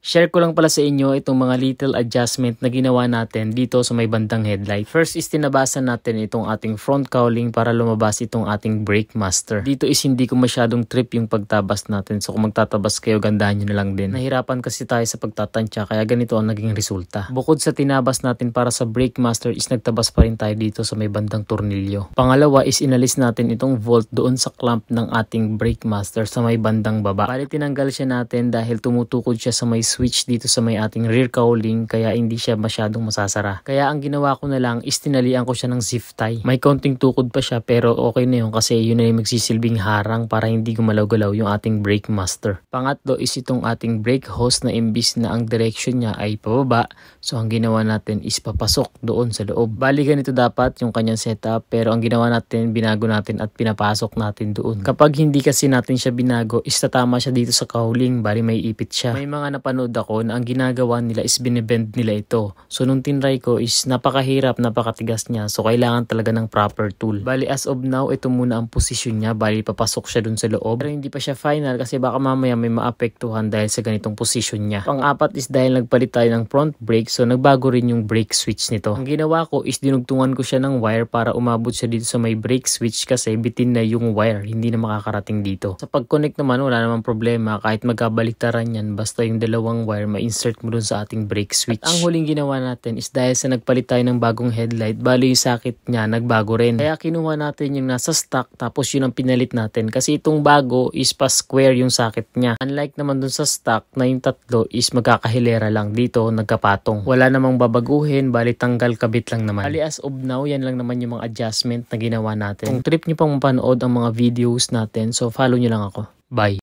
Share ko lang pala sa inyo itong mga little adjustment na ginawa natin dito sa may bandang headlight. First is tinabasan natin itong ating front cowling para lumabas itong ating brake master. Dito is hindi ko masyadong trip yung pagtabas natin. So kung magtatabas kayo, gandahan nyo na lang din. Nahirapan kasi tayo sa pagtatansya kaya ganito ang naging resulta. Bukod sa tinabas natin para sa brake master is nagtabas pa rin tayo dito sa may bandang tornilyo. Pangalawa is inalis natin itong volt doon sa clamp ng ating brake master sa may bandang baba. Bali tinanggal siya natin dahil tumutukod siya sa may switch dito sa may ating rear cowling kaya hindi siya masyadong masasara. Kaya ang ginawa ko na lang is tinalian ko siya ng zip tie. May counting tukod pa siya pero okay na yun kasi yun na yung magsisilbing harang para hindi gumalaw-galaw yung ating brake master. Pangatlo is itong ating brake hose na imbis na ang direction niya ay pababa. So ang ginawa natin is papasok doon sa loob. Bali ganito dapat yung kanyang setup pero ang ginawa natin binago natin at pinapasok natin doon. Kapag hindi kasi natin siya binago is tatama siya dito sa cowling. Bali may ipit siya. May mga napanood ako na ang ginagawa nila is binibend nila ito. So nung tinry ko is napakahirap, napakatigas niya. So kailangan talaga ng proper tool. Bali as of now, ito muna ang posisyon niya. Bali papasok siya dun sa loob. Pero hindi pa siya final kasi baka mamaya may maapektuhan dahil sa ganitong posisyon niya. Pang-apat is dahil nagpalit tayo ng front brake so nagbago rin yung brake switch nito. Ang ginawa ko is dinugtungan ko siya ng wire para umabot siya dito sa may brake switch kasi bitin na yung wire. Hindi na makakarating dito. Sa pag-connect naman wala namang problema kahit magkabaliktaran yan basta yung dalawang wire ma-insert mo dun sa ating brake switch. At ang huling ginawa natin is dahil sa nagpalit tayo ng bagong headlight, bali yung sakit niya nagbago rin. Kaya kinuha natin yung nasa stock tapos yun ang pinalit natin kasi itong bago is pa square yung sakit niya. Unlike naman dun sa stock na yung tatlo is magkakahilera lang, dito nagkapatong. Wala namang babaguhin, bali tanggal kabit lang naman. Bali as of now, yan lang naman yung mga adjustment na ginawa natin. Kung trip nyo pang mapanood ang mga videos natin, so follow nyo lang ako. Bye!